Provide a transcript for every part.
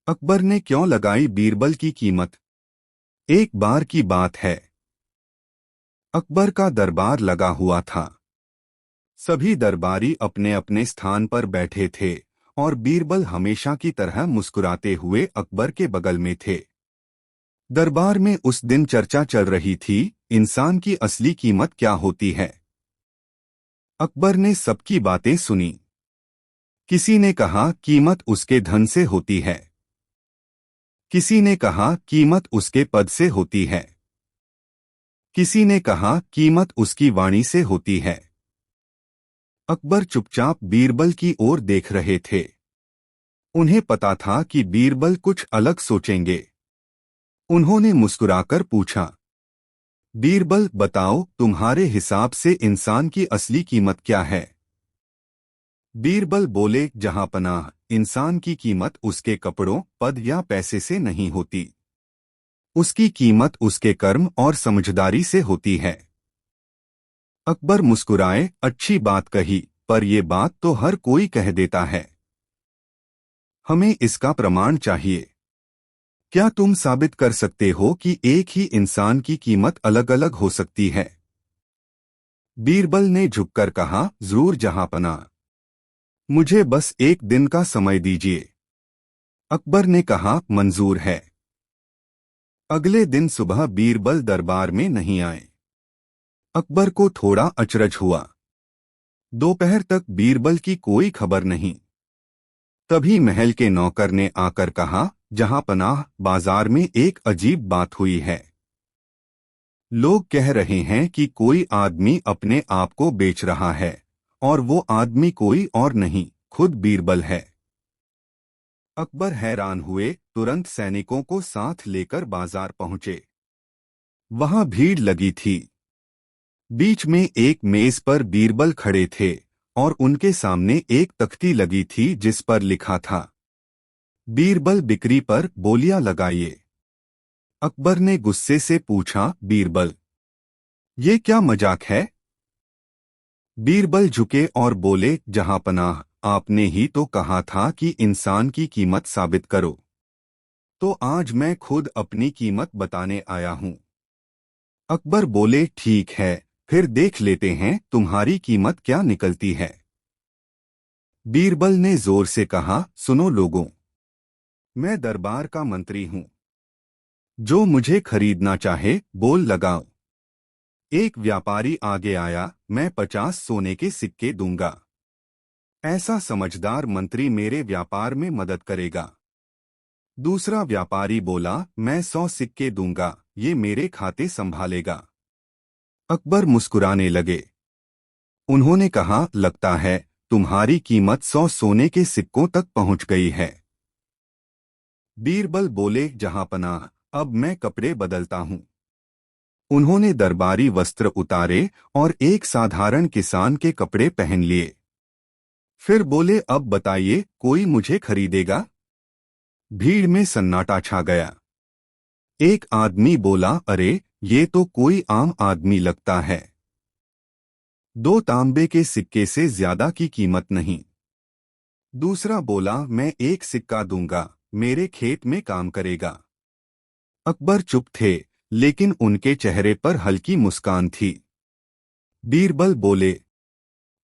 अकबर ने क्यों लगाई बीरबल की कीमत। एक बार की बात है, अकबर का दरबार लगा हुआ था। सभी दरबारी अपने अपने स्थान पर बैठे थे और बीरबल हमेशा की तरह मुस्कुराते हुए अकबर के बगल में थे। दरबार में उस दिन चर्चा चल रही थी, इंसान की असली कीमत क्या होती है। अकबर ने सबकी बातें सुनी। किसी ने कहा कीमत उसके धन से होती है, किसी ने कहा कीमत उसके पद से होती है, किसी ने कहा कीमत उसकी वाणी से होती है। अकबर चुपचाप बीरबल की ओर देख रहे थे। उन्हें पता था कि बीरबल कुछ अलग सोचेंगे। उन्होंने मुस्कुराकर पूछा, बीरबल बताओ, तुम्हारे हिसाब से इंसान की असली कीमत क्या है। बीरबल बोले, जहांपनाह, इंसान की कीमत उसके कपड़ों, पद या पैसे से नहीं होती। उसकी कीमत उसके कर्म और समझदारी से होती है। अकबर मुस्कुराए, अच्छी बात कही, पर यह बात तो हर कोई कह देता है। हमें इसका प्रमाण चाहिए। क्या तुम साबित कर सकते हो कि एक ही इंसान की कीमत अलग अलग हो सकती है। बीरबल ने झुककर कहा, जरूर जहांपनाह, मुझे बस एक दिन का समय दीजिए। अकबर ने कहा, मंजूर है। अगले दिन सुबह बीरबल दरबार में नहीं आए। अकबर को थोड़ा अचरज हुआ। दोपहर तक बीरबल की कोई खबर नहीं। तभी महल के नौकर ने आकर कहा, जहांपनाह, बाजार में एक अजीब बात हुई है। लोग कह रहे हैं कि कोई आदमी अपने आप को बेच रहा है, और वो आदमी कोई और नहीं, खुद बीरबल है। अकबर हैरान हुए, तुरंत सैनिकों को साथ लेकर बाजार पहुंचे। वहां भीड़ लगी थी। बीच में एक मेज पर बीरबल खड़े थे और उनके सामने एक तख्ती लगी थी जिस पर लिखा था, बीरबल बिक्री पर, बोलियां लगाइए। अकबर ने गुस्से से पूछा, बीरबल, ये क्या मजाक है। बीरबल झुके और बोले, जहांपनाह, आपने ही तो कहा था कि इंसान की कीमत साबित करो। तो आज मैं खुद अपनी कीमत बताने आया हूं। अकबर बोले, ठीक है, फिर देख लेते हैं तुम्हारी कीमत क्या निकलती है। बीरबल ने जोर से कहा, सुनो लोगों, मैं दरबार का मंत्री हूं। जो मुझे खरीदना चाहे बोल लगाओ। एक व्यापारी आगे आया, मैं 50 सोने के सिक्के दूंगा। ऐसा समझदार मंत्री मेरे व्यापार में मदद करेगा। दूसरा व्यापारी बोला, मैं 100 सिक्के दूंगा, ये मेरे खाते संभालेगा। अकबर मुस्कुराने लगे। उन्होंने कहा, लगता है तुम्हारी कीमत 100 सोने के सिक्कों तक पहुंच गई है। बीरबल बोले, जहांपनाह, अब मैं कपड़े बदलता हूं। उन्होंने दरबारी वस्त्र उतारे और एक साधारण किसान के कपड़े पहन लिए। फिर बोले, अब बताइए, कोई मुझे खरीदेगा। भीड़ में सन्नाटा छा गया। एक आदमी बोला, अरे, ये तो कोई आम आदमी लगता है। 2 तांबे के सिक्के से ज्यादा की कीमत नहीं। दूसरा बोला, मैं एक सिक्का दूंगा, मेरे खेत में काम करेगा। अकबर चुप थे, लेकिन उनके चेहरे पर हल्की मुस्कान थी। बीरबल बोले,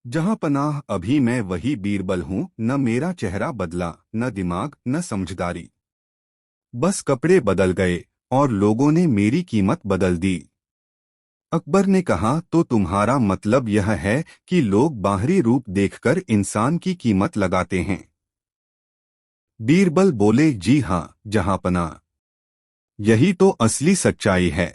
जहांपनाह, अभी मैं वही बीरबल हूं, न मेरा चेहरा बदला, न दिमाग, न समझदारी। बस कपड़े बदल गए और लोगों ने मेरी कीमत बदल दी। अकबर ने कहा, तो तुम्हारा मतलब यह है कि लोग बाहरी रूप देखकर इंसान की कीमत लगाते हैं। बीरबल बोले, जी हां, जहांपनाह, यही तो असली सच्चाई है।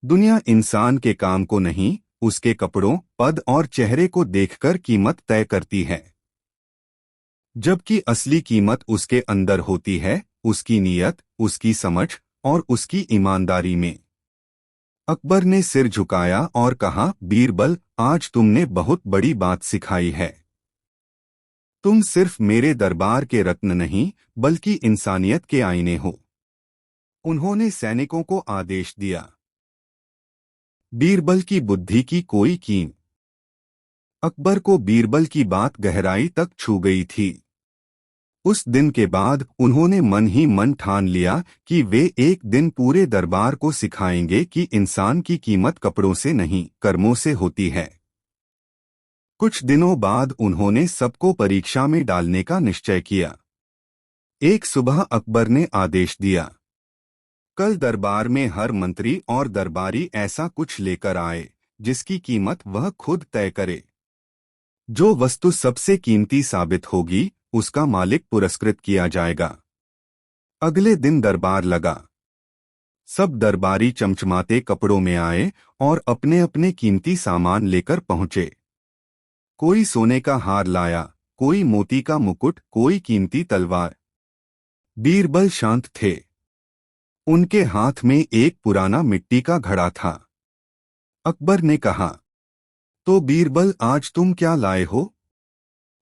दुनिया इंसान के काम को नहीं, उसके कपड़ों, पद और चेहरे को देखकर कीमत तय करती है। जबकि असली कीमत उसके अंदर होती है, उसकी नीयत, उसकी समझ और उसकी ईमानदारी में। अकबर ने सिर झुकाया और कहा, बीरबल, आज तुमने बहुत बड़ी बात सिखाई है। तुम सिर्फ मेरे दरबार के रत्न नहीं, बल्कि इंसानियत के आईने हो। उन्होंने सैनिकों को आदेश दिया, बीरबल की बुद्धि की कोई कीम। अकबर को बीरबल की बात गहराई तक छू गई थी। उस दिन के बाद उन्होंने मन ही मन ठान लिया कि वे एक दिन पूरे दरबार को सिखाएंगे कि इंसान की कीमत कपड़ों से नहीं, कर्मों से होती है। कुछ दिनों बाद उन्होंने सबको परीक्षा में डालने का निश्चय किया। एक सुबह अकबर ने आदेश दिया, कल दरबार में हर मंत्री और दरबारी ऐसा कुछ लेकर आए जिसकी कीमत वह खुद तय करे। जो वस्तु सबसे कीमती साबित होगी उसका मालिक पुरस्कृत किया जाएगा। अगले दिन दरबार लगा। सब दरबारी चमचमाते कपड़ों में आए और अपने अपने कीमती सामान लेकर पहुंचे। कोई सोने का हार लाया, कोई मोती का मुकुट, कोई कीमती तलवार। बीरबल शांत थे। उनके हाथ में एक पुराना मिट्टी का घड़ा था। अकबर ने कहा, तो बीरबल आज तुम क्या लाए हो?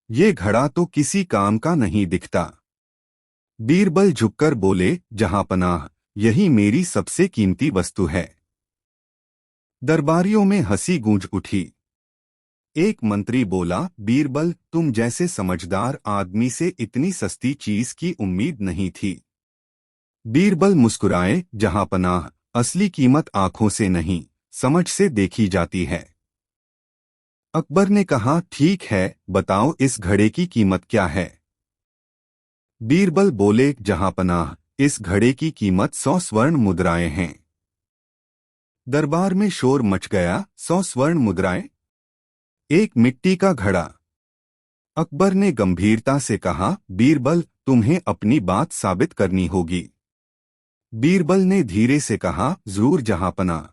ये घड़ा तो किसी काम का नहीं दिखता। बीरबल झुककर बोले, जहांपनाह, यही मेरी सबसे कीमती वस्तु है। दरबारियों में हंसी गूंज उठी। एक मंत्री बोला, बीरबल, तुम जैसे समझदार आदमी से इतनी सस्ती चीज की उम्मीद नहीं थी। बीरबल मुस्कुराए, जहांपनाह, असली कीमत आंखों से नहीं, समझ से देखी जाती है। अकबर ने कहा, ठीक है, बताओ इस घड़े की कीमत क्या है? बीरबल बोले, जहांपनाह, इस घड़े की कीमत 100 स्वर्ण मुद्राएं हैं। दरबार में शोर मच गया। 100 स्वर्ण मुद्राएं? एक मिट्टी का घड़ा। अकबर ने गंभीरता से कहा, बीरबल, तुम्हें अपनी बात साबित करनी होगी। बीरबल ने धीरे से कहा, जरूर जहांपनाह।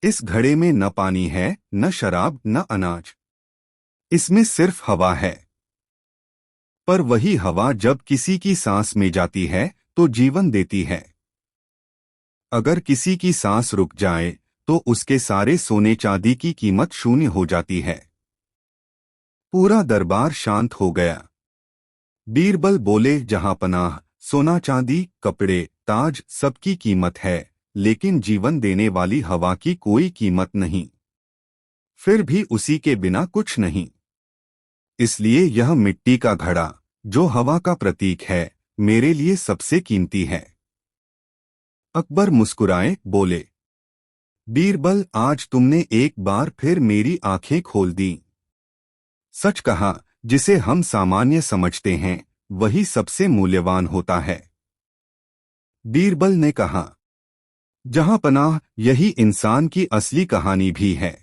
इस घड़े में न पानी है, न शराब, न अनाज। इसमें सिर्फ हवा है। पर वही हवा जब किसी की सांस में जाती है तो जीवन देती है। अगर किसी की सांस रुक जाए तो उसके सारे सोने चांदी की कीमत शून्य हो जाती है। पूरा दरबार शांत हो गया। बीरबल बोले, जहांपनाह, सोना चांदी, कपड़े, ताज, सबकी कीमत है, लेकिन जीवन देने वाली हवा की कोई कीमत नहीं। फिर भी उसी के बिना कुछ नहीं। इसलिए यह मिट्टी का घड़ा, जो हवा का प्रतीक है, मेरे लिए सबसे कीमती है। अकबर मुस्कुराए, बोले, बीरबल, आज तुमने एक बार फिर मेरी आंखें खोल दी। सच कहा, जिसे हम सामान्य समझते हैं वही सबसे मूल्यवान होता है। बीरबल ने कहा, जहांपनाह, यही इंसान की असली कहानी भी है।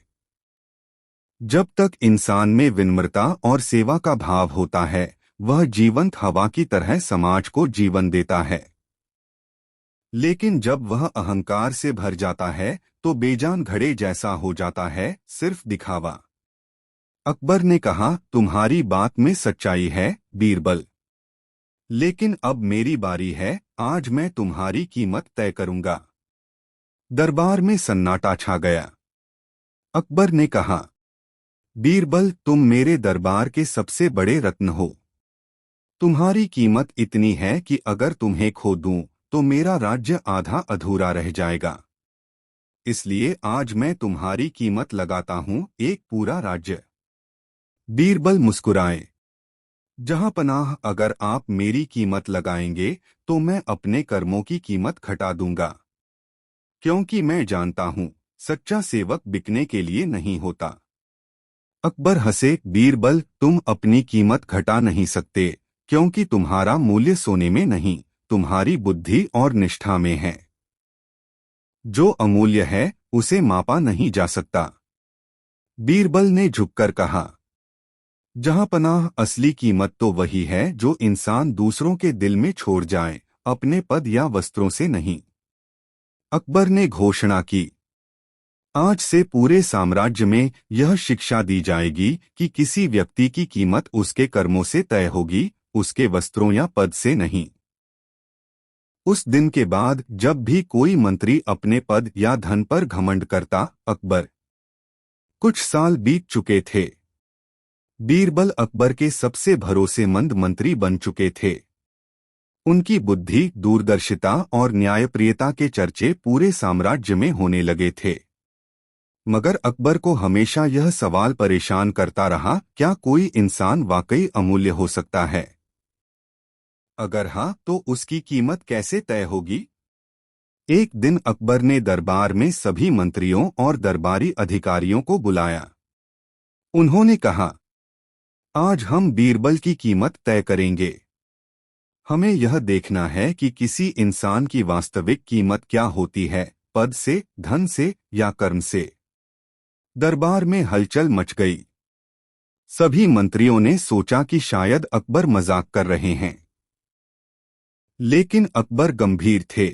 जब तक इंसान में विनम्रता और सेवा का भाव होता है, वह जीवंत हवा की तरह समाज को जीवन देता है। लेकिन जब वह अहंकार से भर जाता है तो बेजान घड़े जैसा हो जाता है, सिर्फ दिखावा। अकबर ने कहा, तुम्हारी बात में सच्चाई है बीरबल, लेकिन अब मेरी बारी है। आज मैं तुम्हारी कीमत तय करूंगा। दरबार में सन्नाटा छा गया। अकबर ने कहा, बीरबल, तुम मेरे दरबार के सबसे बड़े रत्न हो। तुम्हारी कीमत इतनी है कि अगर तुम्हें खो दूं तो मेरा राज्य आधा अधूरा रह जाएगा। इसलिए आज मैं तुम्हारी कीमत लगाता हूं, एक पूरा राज्य। बीरबल मुस्कुराए, जहांपनाह, अगर आप मेरी कीमत लगाएंगे तो मैं अपने कर्मों की कीमत घटा दूंगा, क्योंकि मैं जानता हूं सच्चा सेवक बिकने के लिए नहीं होता। अकबर हंसे, बीरबल, तुम अपनी कीमत घटा नहीं सकते, क्योंकि तुम्हारा मूल्य सोने में नहीं, तुम्हारी बुद्धि और निष्ठा में है। जो अमूल्य है उसे मापा नहीं जा सकता। बीरबल ने झुककर कहा, जहांपनाह, असली कीमत तो वही है जो इंसान दूसरों के दिल में छोड़ जाए, अपने पद या वस्त्रों से नहीं। अकबर ने घोषणा की, आज से पूरे साम्राज्य में यह शिक्षा दी जाएगी कि किसी व्यक्ति की कीमत उसके कर्मों से तय होगी, उसके वस्त्रों या पद से नहीं। उस दिन के बाद जब भी कोई मंत्री अपने पद या धन पर घमंड करता, अकबर। कुछ साल बीत चुके थे। बीरबल अकबर के सबसे भरोसेमंद मंत्री बन चुके थे। उनकी बुद्धि, दूरदर्शिता और न्यायप्रियता के चर्चे पूरे साम्राज्य में होने लगे थे। मगर अकबर को हमेशा यह सवाल परेशान करता रहा, क्या कोई इंसान वाकई अमूल्य हो सकता है? अगर हाँ तो उसकी कीमत कैसे तय होगी? एक दिन अकबर ने दरबार में सभी मंत्रियों और दरबारी अधिकारियों को बुलाया। उन्होंने कहा, आज हम बीरबल की कीमत तय करेंगे। हमें यह देखना है कि किसी इंसान की वास्तविक कीमत क्या होती है, पद से, धन से या कर्म से। दरबार में हलचल मच गई। सभी मंत्रियों ने सोचा कि शायद अकबर मजाक कर रहे हैं, लेकिन अकबर गंभीर थे।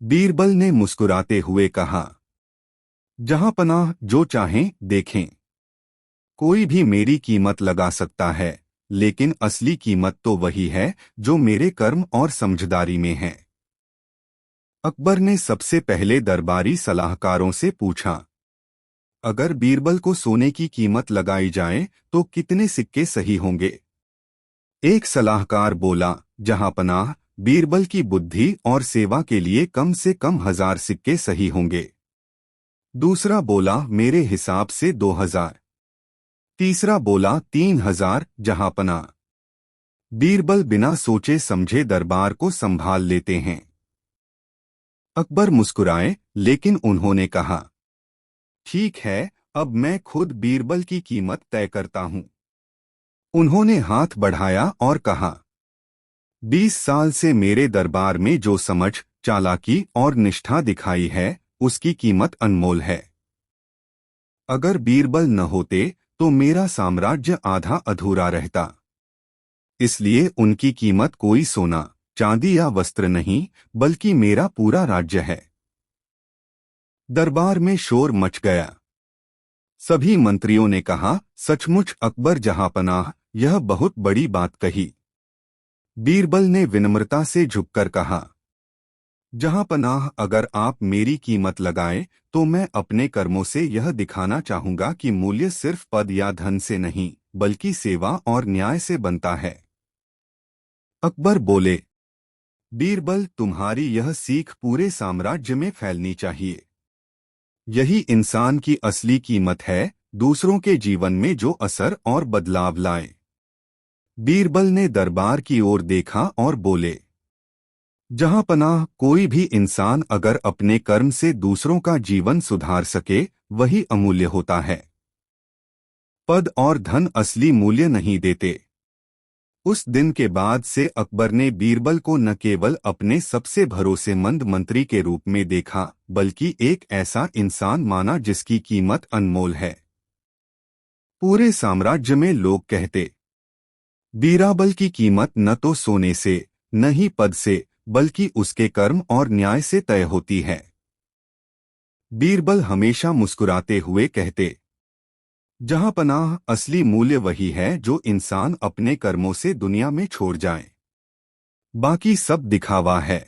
बीरबल ने मुस्कुराते हुए कहा, जहां पनाह, जो चाहें देखें। कोई भी मेरी कीमत लगा सकता है, लेकिन असली कीमत तो वही है जो मेरे कर्म और समझदारी में है। अकबर ने सबसे पहले दरबारी सलाहकारों से पूछा, अगर बीरबल को सोने की कीमत लगाई जाए तो कितने सिक्के सही होंगे? एक सलाहकार बोला, जहां पनाह, बीरबल की बुद्धि और सेवा के लिए कम से कम 1000 सिक्के सही होंगे। दूसरा बोला, मेरे हिसाब से 2000। तीसरा बोला, 3000, जहां पनाह। बीरबल बिना सोचे समझे दरबार को संभाल लेते हैं। अकबर मुस्कुराए, लेकिन उन्होंने कहा, ठीक है, अब मैं खुद बीरबल की कीमत तय करता हूं। उन्होंने हाथ बढ़ाया और कहा, 20 साल से मेरे दरबार में जो समझ, चालाकी और निष्ठा दिखाई है, उसकी कीमत अनमोल है। अगर बीरबल न होते तो मेरा साम्राज्य आधा अधूरा रहता। इसलिए उनकी कीमत कोई सोना, चांदी या वस्त्र नहीं, बल्कि मेरा पूरा राज्य है। दरबार में शोर मच गया। सभी मंत्रियों ने कहा, सचमुच अकबर जहांपनाह, यह बहुत बड़ी बात कही। बीरबल ने विनम्रता से झुककर कहा, जहांपनाह, अगर आप मेरी कीमत लगाएं तो मैं अपने कर्मों से यह दिखाना चाहूंगा कि मूल्य सिर्फ पद या धन से नहीं, बल्कि सेवा और न्याय से बनता है। अकबर बोले, बीरबल, तुम्हारी यह सीख पूरे साम्राज्य में फैलनी चाहिए। यही इंसान की असली कीमत है, दूसरों के जीवन में जो असर और बदलाव लाए। बीरबल ने दरबार की ओर देखा और बोले, जहां पनाह, कोई भी इंसान अगर अपने कर्म से दूसरों का जीवन सुधार सके, वही अमूल्य होता है। पद और धन असली मूल्य नहीं देते। उस दिन के बाद से अकबर ने बीरबल को न केवल अपने सबसे भरोसेमंद मंत्री के रूप में देखा, बल्कि एक ऐसा इंसान माना जिसकी कीमत अनमोल है। पूरे साम्राज्य में लोग कहते, बीरबल की कीमत न तो सोने से, न ही पद से, बल्कि उसके कर्म और न्याय से तय होती है। बीरबल हमेशा मुस्कुराते हुए कहते, जहां पनाह, असली मूल्य वही है जो इंसान अपने कर्मों से दुनिया में छोड़ जाए। बाकी सब दिखावा है।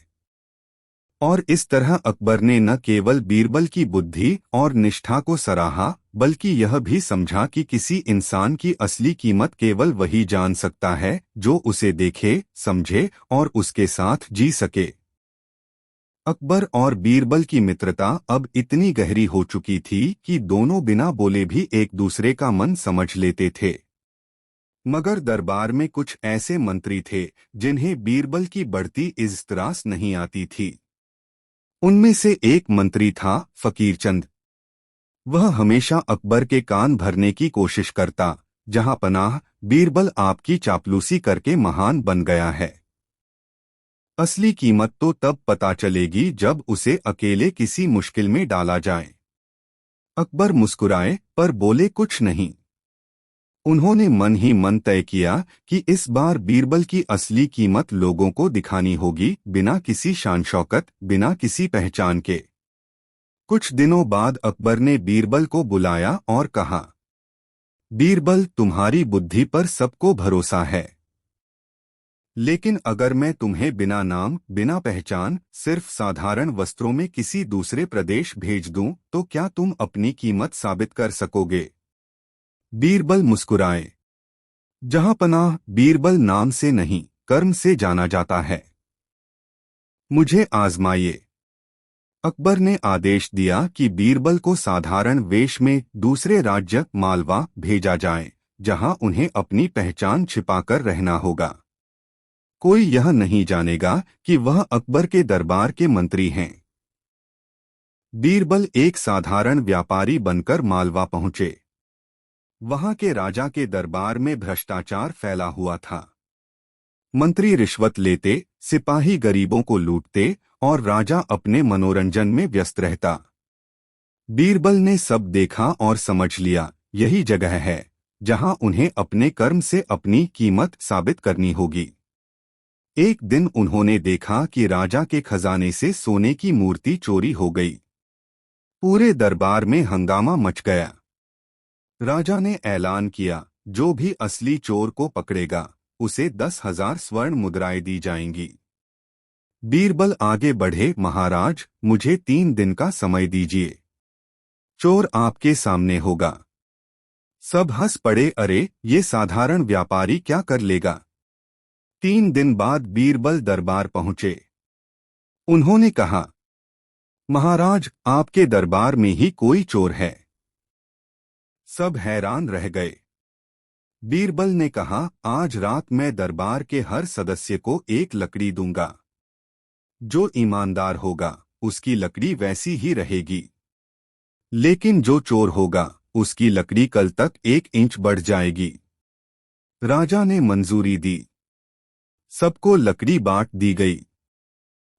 और इस तरह अकबर ने न केवल बीरबल की बुद्धि और निष्ठा को सराहा, बल्कि यह भी समझा कि किसी इंसान की असली कीमत केवल वही जान सकता है जो उसे देखे, समझे और उसके साथ जी सके। अकबर और बीरबल की मित्रता अब इतनी गहरी हो चुकी थी कि दोनों बिना बोले भी एक दूसरे का मन समझ लेते थे। मगर दरबार में कुछ ऐसे मंत्री थे जिन्हें बीरबल की बढ़ती इज़्ज़त नहीं आती थी। उनमें से एक मंत्री था फकीरचंद। वह हमेशा अकबर के कान भरने की कोशिश करता, जहां पनाह, बीरबल आपकी चापलूसी करके महान बन गया है। असली कीमत तो तब पता चलेगी जब उसे अकेले किसी मुश्किल में डाला जाए। अकबर मुस्कुराए पर बोले कुछ नहीं। उन्होंने मन ही मन तय किया कि इस बार बीरबल की असली कीमत लोगों को दिखानी होगी, बिना किसी शान शौकत, बिना किसी पहचान के। कुछ दिनों बाद अकबर ने बीरबल को बुलाया और कहा, बीरबल, तुम्हारी बुद्धि पर सबको भरोसा है, लेकिन अगर मैं तुम्हें बिना नाम, बिना पहचान, सिर्फ साधारण वस्त्रों में किसी दूसरे प्रदेश भेज दूं, तो क्या तुम अपनी कीमत साबित कर सकोगे? बीरबल मुस्कुराए, जहां पनाह, बीरबल नाम से नहीं, कर्म से जाना जाता है। मुझे आजमाइए। अकबर ने आदेश दिया कि बीरबल को साधारण वेश में दूसरे राज्य मालवा भेजा जाए, जहां उन्हें अपनी पहचान छिपाकर रहना होगा। कोई यह नहीं जानेगा कि वह अकबर के दरबार के मंत्री हैं। बीरबल एक साधारण व्यापारी बनकर मालवा पहुंचे। वहां के राजा के दरबार में भ्रष्टाचार फैला हुआ था। मंत्री रिश्वत लेते, सिपाही गरीबों को लूटते और राजा अपने मनोरंजन में व्यस्त रहता। बीरबल ने सब देखा और समझ लिया, यही जगह है जहां उन्हें अपने कर्म से अपनी कीमत साबित करनी होगी। एक दिन उन्होंने देखा कि राजा के खजाने से सोने की मूर्ति चोरी हो गई। पूरे दरबार में हंगामा मच गया। राजा ने ऐलान किया, जो भी असली चोर को पकड़ेगा उसे 10,000 स्वर्ण मुद्राएं दी जाएंगी। बीरबल आगे बढ़े, महाराज, मुझे 3 दिन का समय दीजिए, चोर आपके सामने होगा। सब हंस पड़े, अरे ये साधारण व्यापारी क्या कर लेगा। 3 दिन बाद बीरबल दरबार पहुंचे। उन्होंने कहा, महाराज, आपके दरबार में ही कोई चोर है। सब हैरान रह गए। बीरबल ने कहा, आज रात मैं दरबार के हर सदस्य को एक लकड़ी दूंगा। जो ईमानदार होगा उसकी लकड़ी वैसी ही रहेगी, लेकिन जो चोर होगा उसकी लकड़ी कल तक 1 इंच बढ़ जाएगी। राजा ने मंजूरी दी। सबको लकड़ी बांट दी गई।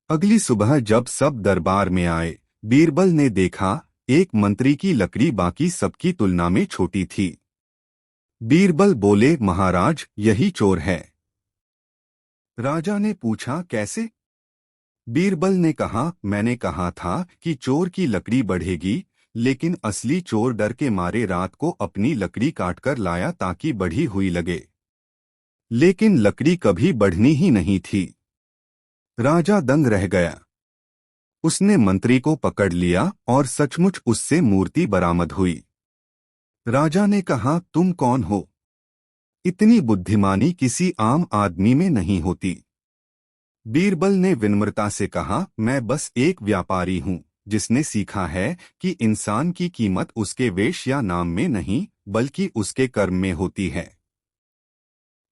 अगली सुबह जब सब दरबार में आए, बीरबल ने देखा एक मंत्री की लकड़ी बाकी सबकी तुलना में छोटी थी। बीरबल बोले, महाराज, यही चोर है। राजा ने पूछा, कैसे? बीरबल ने कहा, मैंने कहा था कि चोर की लकड़ी बढ़ेगी, लेकिन असली चोर डर के मारे रात को अपनी लकड़ी काटकर लाया ताकि बढ़ी हुई लगे, लेकिन लकड़ी कभी बढ़नी ही नहीं थी। राजा दंग रह गया। उसने मंत्री को पकड़ लिया और सचमुच उससे मूर्ति बरामद हुई। राजा ने कहा, तुम कौन हो? इतनी बुद्धिमानी किसी आम आदमी में नहीं होती। बीरबल ने विनम्रता से कहा, मैं बस एक व्यापारी हूं जिसने सीखा है कि इंसान की कीमत उसके वेश या नाम में नहीं बल्कि उसके कर्म में होती है।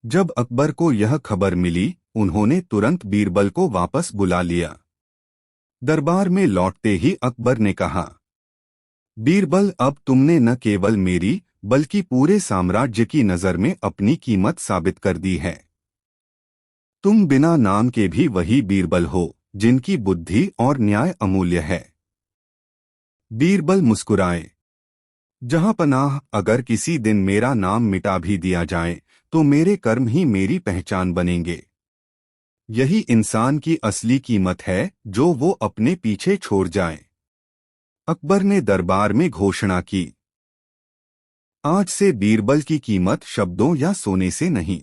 जब अकबर को यह खबर मिली, उन्होंने तुरंत बीरबल को वापस बुला लिया। दरबार में लौटते ही अकबर ने कहा, बीरबल, अब तुमने न केवल मेरी बल्कि पूरे साम्राज्य की नजर में अपनी कीमत साबित कर दी है। तुम बिना नाम के भी वही बीरबल हो जिनकी बुद्धि और न्याय अमूल्य है। बीरबल मुस्कुराए, जहां पनाह, अगर किसी दिन मेरा नाम मिटा भी दिया जाए तो मेरे कर्म ही मेरी पहचान बनेंगे। यही इंसान की असली कीमत है जो वो अपने पीछे छोड़ जाए। अकबर ने दरबार में घोषणा की, आज से बीरबल की कीमत शब्दों या सोने से नहीं